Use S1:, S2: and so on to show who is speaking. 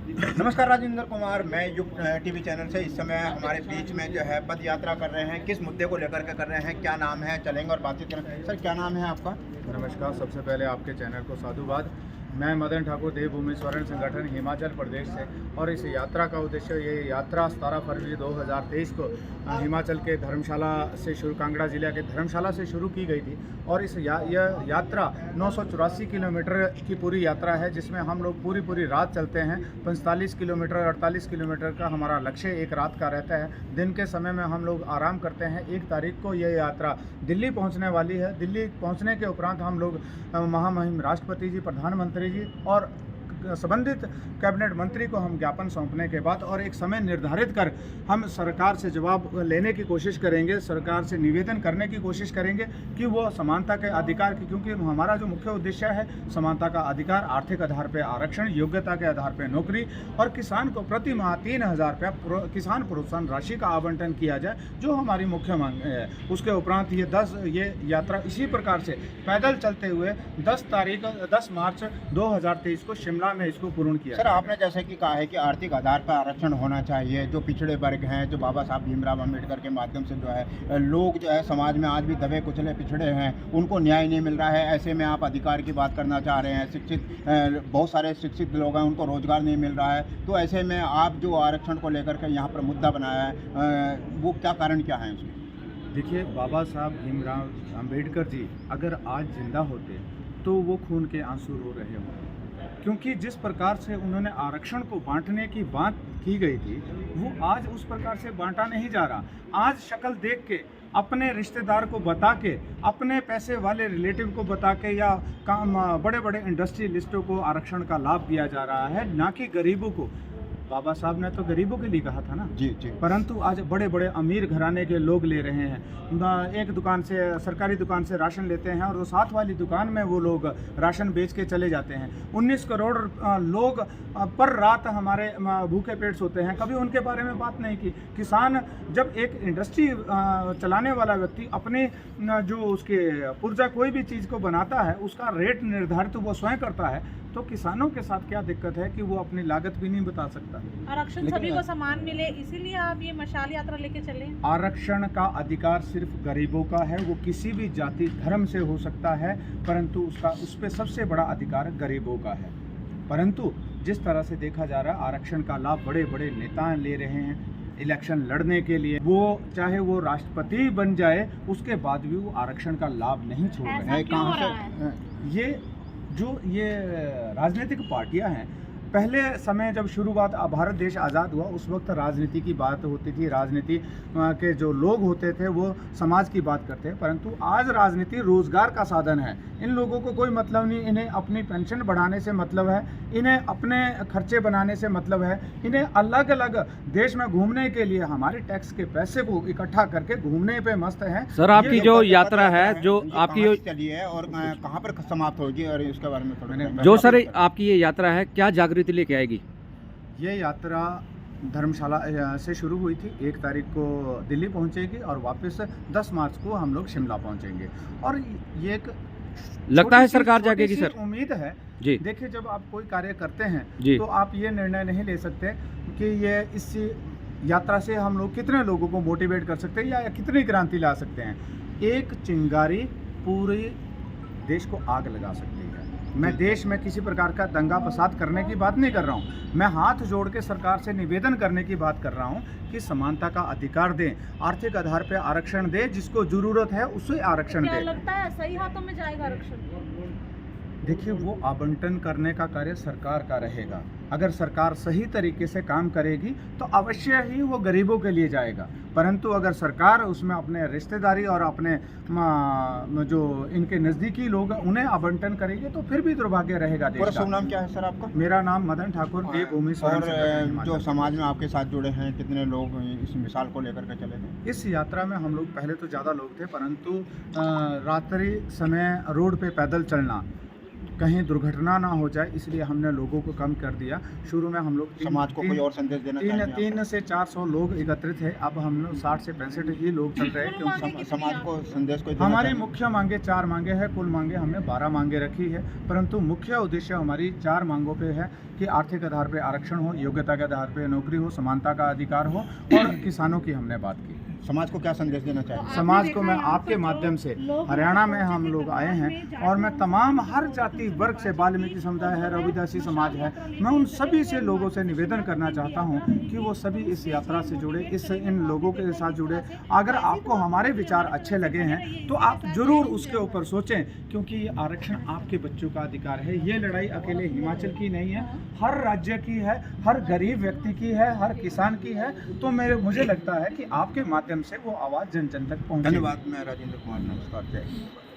S1: नमस्कार, राजेंद्र कुमार, मैं युग टीवी चैनल से। इस समय हमारे बीच में जो है पद यात्रा कर रहे हैं। किस मुद्दे को लेकर के कर रहे हैं, क्या नाम है, चलेंगे और बातचीत करें। सर, क्या नाम है आपका?
S2: नमस्कार, सबसे पहले आपके चैनल को साधुवाद। मैं मदन ठाकुर, देवभूमि स्वर्ण संगठन हिमाचल प्रदेश से। और इस यात्रा का उद्देश्य, ये यात्रा 17 फरवरी 2023 को हिमाचल के धर्मशाला से शुरू, कांगड़ा जिला के धर्मशाला से शुरू की गई थी। और इस यह यात्रा 984 किलोमीटर की पूरी यात्रा है, जिसमें हम लोग पूरी रात चलते हैं। 45 किलोमीटर 48 किलोमीटर का हमारा लक्ष्य एक रात का रहता है। दिन के समय में हम लोग आराम करते हैं। 1 तारीख को यह यात्रा दिल्ली पहुंचने वाली है। दिल्ली पहुंचने के उपरांत हम लोग महामहिम राष्ट्रपति जी, प्रधानमंत्री जी और संबंधित कैबिनेट मंत्री को हम ज्ञापन सौंपने के बाद और एक समय निर्धारित कर हम सरकार से जवाब लेने की कोशिश करेंगे, सरकार से निवेदन करने की कोशिश करेंगे कि वो समानता के अधिकार की, क्योंकि हमारा जो मुख्य उद्देश्य है समानता का अधिकार, आर्थिक आधार पर आरक्षण, योग्यता के आधार पर नौकरी और किसान को प्रति माह 3000 रुपया किसान प्रोत्साहन राशि का आवंटन किया जाए, जो हमारी मुख्य मांग है। उसके उपरांत ये यात्रा इसी प्रकार से पैदल चलते हुए 10 मार्च 2023 को शिमला में इसको पूर्ण किया।
S1: सर, आपने जैसे कि कहा है कि आर्थिक आधार पर आरक्षण होना चाहिए। जो पिछड़े वर्ग हैं, जो बाबा साहब भीमराव अम्बेडकर के माध्यम से जो है लोग जो है समाज में आज भी दबे कुचले पिछड़े हैं, उनको न्याय नहीं मिल रहा है। ऐसे में आप अधिकार की बात करना चाह रहे हैं। बहुत सारे शिक्षित लोग हैं, उनको रोजगार नहीं मिल रहा है। तो ऐसे में आप जो आरक्षण को लेकर के यहाँ पर मुद्दा बनाया है, वो क्या कारण क्या है उसमें?
S2: देखिए, बाबा साहब भीमराव अम्बेडकर जी अगर आज जिंदा होते तो वो खून के आंसू रो रहे होते, क्योंकि जिस प्रकार से उन्होंने आरक्षण को बांटने की बात की गई थी, वो आज उस प्रकार से बांटा नहीं जा रहा। आज शक्ल देख के, अपने रिश्तेदार को बता के, अपने पैसे वाले रिलेटिव को बता के या बड़े बड़े इंडस्ट्रियलिस्टों को आरक्षण का लाभ दिया जा रहा है, ना कि गरीबों को। बाबा साहब ने तो गरीबों के लिए कहा था ना
S1: जी।
S2: परंतु आज बड़े बड़े अमीर घराने के लोग ले रहे हैं। एक दुकान से, सरकारी दुकान से राशन लेते हैं और वो साथ वाली दुकान में वो लोग राशन बेच के चले जाते हैं। 19 करोड़ लोग पर रात हमारे भूखे पेट सोते हैं। कभी उनके बारे में बात नहीं की। किसान, जब एक इंडस्ट्री चलाने वाला व्यक्ति अपने जो उसके पुर्जा कोई भी चीज़ को बनाता है, उसका रेट निर्धारित वो स्वयं करता है, तो किसानों के साथ क्या दिक्कत है कि वो अपनी लागत भी नहीं बता सकता।
S3: आरक्षण सभी को समान मिले, इसीलिए आप ये मशाल यात्रा लेके चले।
S2: आरक्षण का अधिकार सिर्फ गरीबों का है। वो किसी भी जाति धर्म से हो सकता है, परंतु उस पर सबसे बड़ा अधिकार गरीबों का है। परंतु जिस तरह से देखा जा रहा है, आरक्षण का लाभ बड़े बड़े नेता ले रहे हैं इलेक्शन लड़ने के लिए। वो चाहे वो राष्ट्रपति बन जाए, उसके बाद भी वो आरक्षण का लाभ नहीं छोड़ रहे हैं।
S3: कहाँ से
S2: ये राजनीतिक पार्टियां हैं। पहले समय जब शुरुआत भारत देश आज़ाद हुआ, उस वक्त राजनीति की बात होती थी। राजनीति के जो लोग होते थे वो समाज की बात करते हैं, परंतु आज राजनीति रोजगार का साधन है। इन लोगों को कोई मतलब नहीं। इन्हें अपनी पेंशन बढ़ाने से मतलब है, इन्हें अपने खर्चे बनाने से मतलब है, इन्हें अलग अलग देश में घूमने के लिए हमारे टैक्स के पैसे को इकट्ठा करके घूमने पे मस्त है।
S4: सर, आपकी जो यात्रा है, जो आपकी
S1: चली है और कहाँ पर समाप्त होगी, और इसके बारे में थोड़ा
S4: जो सर आपकी ये यात्रा है, क्या जागृति लेके आएगी?
S2: ये यात्रा धर्मशाला से शुरू हुई थी। 1 तारीख को दिल्ली पहुंचेगी और वापस 10 मार्च को हम लोग शिमला पहुंचेंगे। और ये एक
S4: लगता है सरकार जागेगी सर?
S2: उम्मीद है
S4: जी।
S2: देखिए, जब आप कोई कार्य करते हैं
S4: जी,
S2: तो आप ये निर्णय नहीं ले सकते कि ये इस यात्रा से हम लोग कितने लोगों को मोटिवेट कर सकते हैं या कितनी क्रांति ला सकते हैं। एक चिंगारी पूरे देश को आग लगा सकती है। मैं देश में किसी प्रकार का दंगा फसाद करने की बात नहीं कर रहा हूँ। मैं हाथ जोड़ के सरकार से निवेदन करने की बात कर रहा हूँ कि समानता का अधिकार दें, आर्थिक आधार पर आरक्षण दें, जिसको जरूरत है उसे आरक्षण दें।
S3: क्या लगता है सही हाथों में जाएगा आरक्षण?
S2: देखिए, वो आवंटन करने का कार्य सरकार का रहेगा। अगर सरकार सही तरीके से काम करेगी तो अवश्य ही वो गरीबों के लिए जाएगा। परंतु अगर सरकार उसमें अपने रिश्तेदारी और अपने जो इनके नज़दीकी लोग हैं उन्हें आवंटन करेगी तो फिर भी दुर्भाग्य रहेगा देश का।
S1: शुभ नाम क्या है सर आपका?
S2: मेरा नाम मदन ठाकुर, देवभूमि स्वर्ण संगठन
S1: और
S2: हिमाचल।
S1: जो समाज में आपके साथ जुड़े हैं, कितने लोग इस मिसाल को लेकर के चले थे?
S2: इस यात्रा में हम लोग पहले तो ज़्यादा लोग थे, परंतु रात्रि समय रोड पे पैदल चलना कहीं दुर्घटना ना हो जाए, इसलिए हमने लोगों को कम कर दिया। शुरू में हम लोग
S1: समाज को कोई और संदेश देना चाहिए आप?
S2: 3 से 400 लोग एकत्रित है, अब हम लोग 60 से 65 ही लोग चल रहे हैं। क्योंकि
S1: समाज को संदेश कोई देना
S2: हमारी
S1: चाहिए?
S2: मुख्य मांगे 4 मांगे हैं, कुल मांगे हमने 12 मांगे रखी है, परंतु मुख्य उद्देश्य हमारी 4 मांगों पे है कि आर्थिक आधार पे आरक्षण हो, योग्यता के आधार पे नौकरी हो, समानता का अधिकार हो और किसानों की हमने बात की।
S1: समाज को क्या संदेश देना चाहिए?
S2: समाज को मैं आपके माध्यम से, हरियाणा में हम लोग आए हैं और मैं तमाम हर जाति वर्ग से, वाल्मीकि समुदाय है, रविदासी समाज है, मैं उन सभी से लोगों से निवेदन करना चाहता हूं कि वो सभी इस यात्रा से जुड़े, इन लोगों के साथ जुड़े। अगर आपको हमारे विचार अच्छे लगे हैं तो आप जरूर उसके ऊपर सोचें, क्योंकि ये आरक्षण आपके बच्चों का अधिकार है। ये लड़ाई अकेले हिमाचल की नहीं है, हर राज्य की है, हर गरीब व्यक्ति की है, हर किसान की है। तो मुझे लगता है कि आपके माध्यम से वो आवाज़ जन जन तक पहुंचे।
S1: धन्यवाद। मैं राजेंद्र कुमार, नमस्कार, जय हिंद।